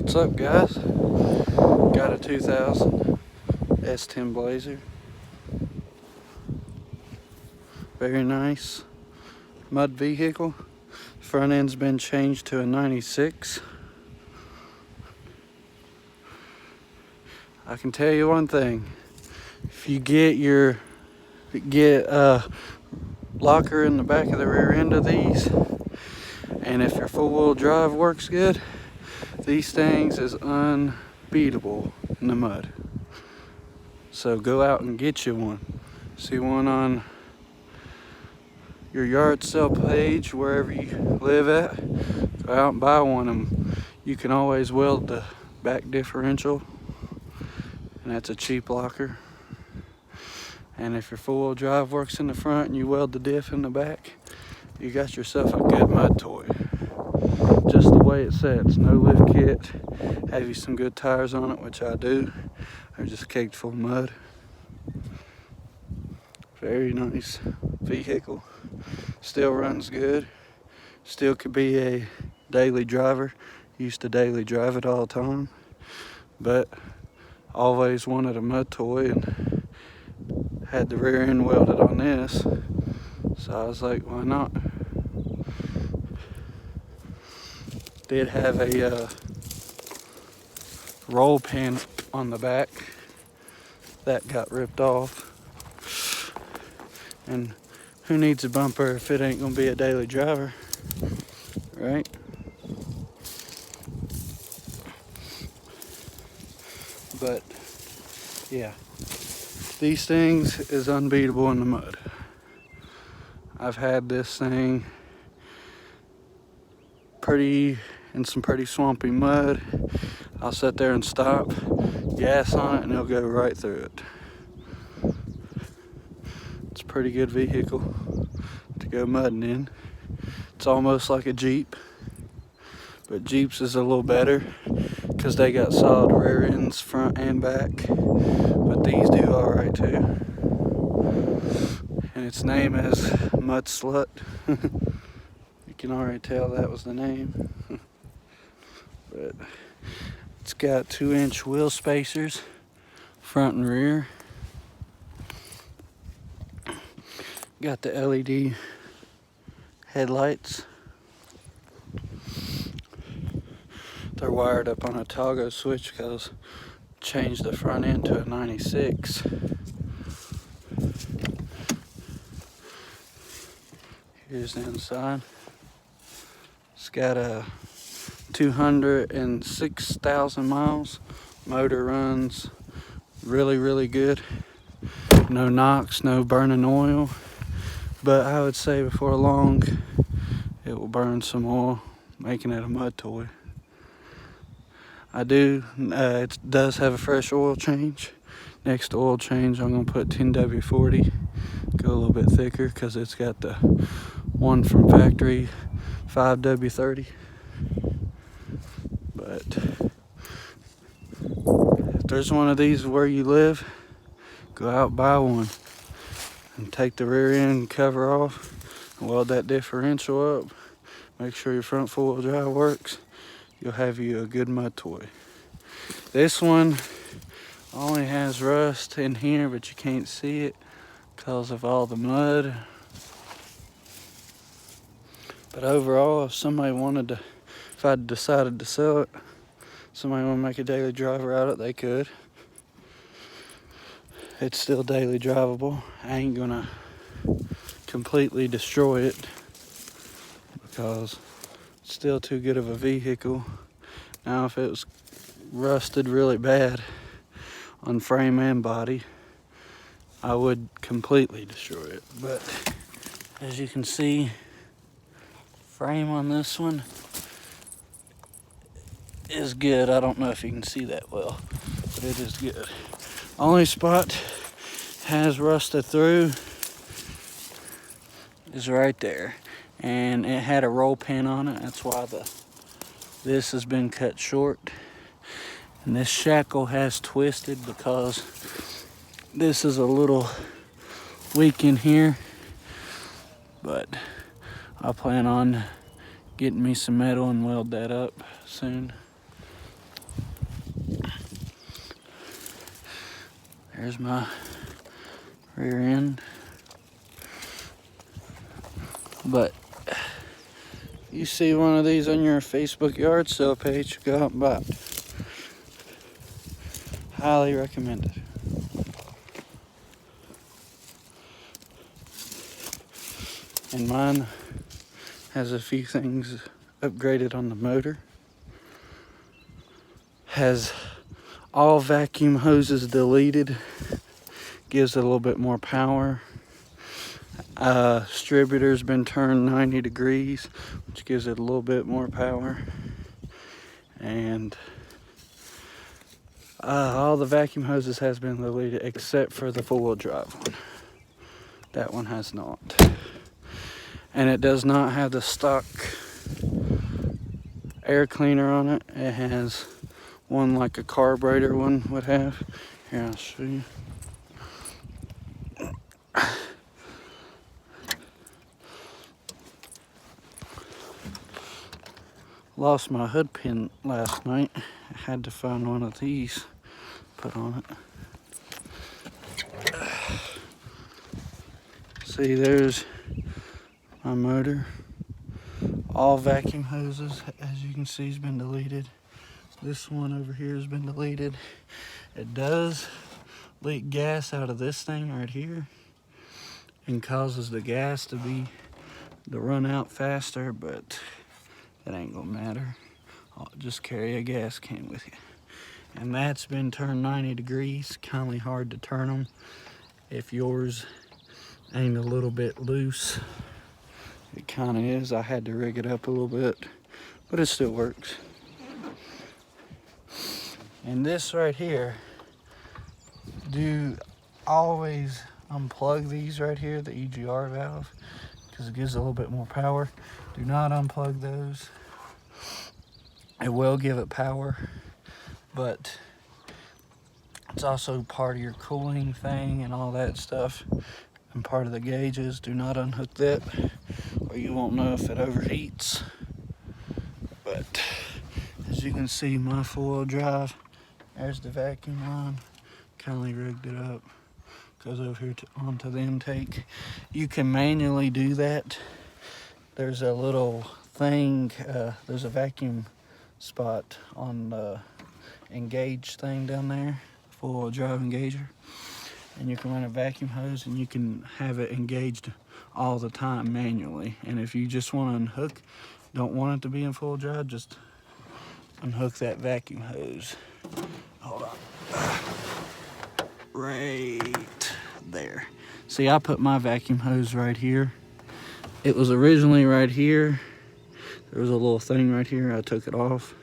What's up, guys? Got a 2000 S10 Blazer. Very nice mud vehicle. Front end's been changed to a 96. I can tell you one thing. If you get a locker in the back of the rear end of these, and if your four-wheel drive works good, these things is unbeatable in the mud. So go out and get you one. See one on your yard sale page, wherever you live at. Go out and buy one, and you can always weld the back differential, and that's a cheap locker. And if your four-wheel drive works in the front and you weld the diff in the back, you got yourself a good mud toy. Just the way it sets, no lift kit. Have you some good tires on it, which I do. They're just caked full of mud. Very nice vehicle. Still runs good. Still could be a daily driver. Used to daily drive it all the time. But always wanted a mud toy and had the rear end welded on this. So I was like, why not? Did have a roll pin on the back that got ripped off. And who needs a bumper if it ain't gonna be a daily driver, right? But yeah, these things is unbeatable in the mud. I've had this thing in some pretty swampy mud. I'll sit there and stop, gas on it, and it'll go right through it. It's a pretty good vehicle to go mudding in. It's almost like a Jeep, but Jeeps is a little better because they got solid rear ends, front and back. But these do all right too. And its name is Mud Slut. You can already tell that was the name. But it's got 2-inch wheel spacers, front and rear. Got the LED headlights. They're wired up on a toggle switch because changed the front end to a 96. Here's the inside. It's got a 206,000 miles. Motor runs really good. No knocks, no burning oil. But I would say before long, it will burn some oil, making it a mud toy. It does have a fresh oil change. Next oil change, I'm gonna put 10W40, go a little bit thicker because it's got the one from factory 5W30. But if there's one of these where you live, go out, buy one, and take the rear end cover off, and weld that differential up. Make sure your front four-wheel drive works. You'll have you a good mud toy. This one only has rust in here, but you can't see it because of all the mud. But overall, if I decided to sell it, somebody want to make a daily driver out of it, they could. It's still daily drivable. I ain't gonna completely destroy it because it's still too good of a vehicle. Now, if it was rusted really bad on frame and body, I would completely destroy it. But as you can see, frame on this one is good. I don't know if you can see that well, but it is good. Only spot has rusted through is right there, and it had a roll pin on it. That's why this has been cut short, and this shackle has twisted because this is a little weak in here. But I plan on getting me some metal and weld that up soon. There's my rear end. But you see one of these on your Facebook yard sale page, go out and buy it. Highly recommended. And mine has a few things upgraded on the motor. Has all vacuum hoses deleted. Gives it a little bit more power. Distributor's been turned 90 degrees, which gives it a little bit more power. And all the vacuum hoses has been deleted except for the four-wheel drive one. That one has not. And it does not have the stock air cleaner on it. It has one like a carburetor one would have. Here, I'll show you. Lost my hood pin last night. I had to find one of these, put on it. See, there's my motor. All vacuum hoses, as you can see, has been deleted. This one over here has been deleted. It does leak gas out of this thing right here and causes the gas to run out faster, but that ain't gonna matter. I'll just carry a gas can with you. And that's been turned 90 degrees. Kinda hard to turn them if yours ain't a little bit loose. It kinda is. I had to rig it up a little bit, but it still works. And this right here, do always unplug these right here, the EGR valve, because it gives a little bit more power. Do not unplug those. It will give it power, but it's also part of your cooling thing and all that stuff, and part of the gauges. Do not unhook that, or you won't know if it overheats. But as you can see, my four-wheel drive, there's the vacuum line. Kindly rigged it up. Goes over here onto the intake. You can manually do that. There's a little thing, there's a vacuum spot on the engage thing down there, four-wheel drive engager. And you can run a vacuum hose and you can have it engaged all the time manually. And if you just want to unhook, don't want it to be in full drive, just unhook that vacuum hose. Hold on. Right there. See, I put my vacuum hose right here. It was originally right here. There was a little thing right here. I took it off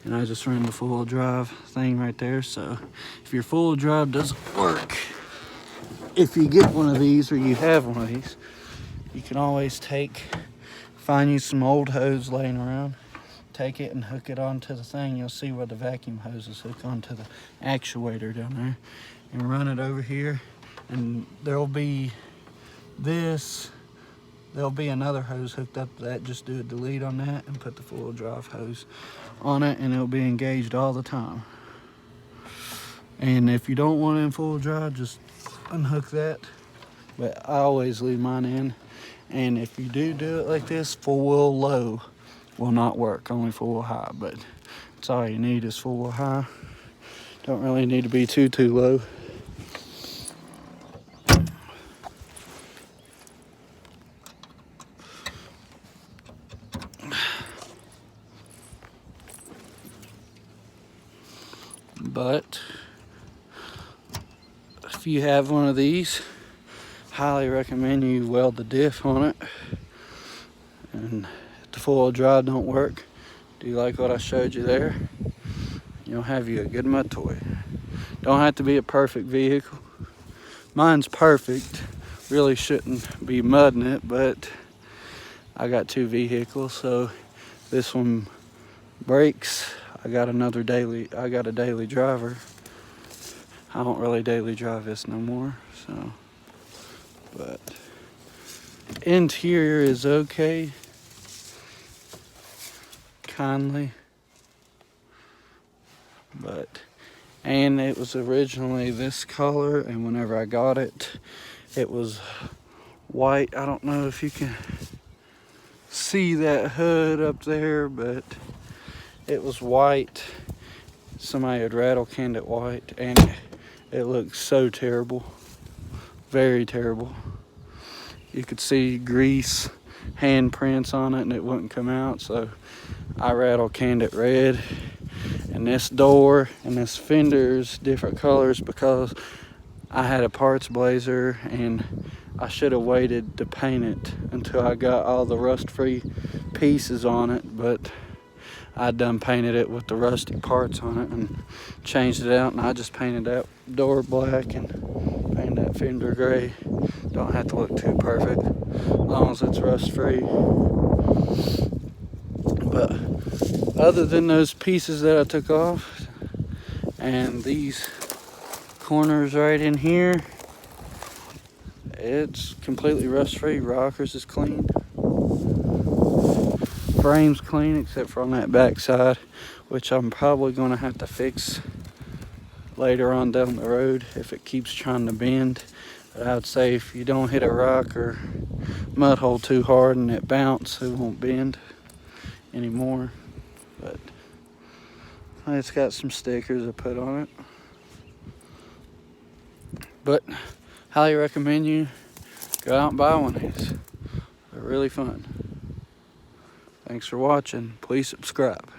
and I just ran the full drive thing right there. So if your full drive doesn't work, if you get one of these or you have one of these, you can always find you some old hose laying around, take it and hook it onto the thing. You'll see where the vacuum hoses hook onto the actuator down there, and run it over here. And there'll be another hose hooked up to that. Just do a delete on that and put the full drive hose on it, and it'll be engaged all the time. And if you don't want it in full drive, just unhook that. But I always leave mine in. And if you do it like this, full wheel low will not work, only full wheel high. But that's all you need is full wheel high. Don't really need to be too low. But if you have one of these, highly recommend you weld the diff on it. And if the four-wheel drive don't work, do you like what I showed you there? You'll have you a good mud toy. Don't have to be a perfect vehicle. Mine's perfect. Really shouldn't be mudding it, but I got two vehicles, so this one breaks. I got a daily driver. I don't really daily drive this no more, so. But interior is okay. Kindly. But And it was originally this color, and whenever I got it, it was white. I don't know if you can see that hood up there, but it was white. Somebody had rattle canned it white, and it looked so terrible. Very terrible. You could see grease handprints on it, and it wouldn't come out, so I rattle canned it red. And this door and this fender's different colors because I had a parts blazer, and I should have waited to paint it until I got all the rust-free pieces on it, but I done painted it with the rusty parts on it and changed it out, and I just painted that door black and painted that fender gray. Don't have to look too perfect as long as it's rust-free. But other than those pieces that I took off and these corners right in here, it's completely rust-free. Rockers is clean, frame's clean except for on that back side, which I'm probably going to have to fix later on down the road if it keeps trying to bend. But I would say if you don't hit a rock or mud hole too hard and it bounces, it won't bend anymore. But it's got some stickers I put on it. But highly recommend you go out and buy one of these. They're really fun. Thanks for watching. Please subscribe.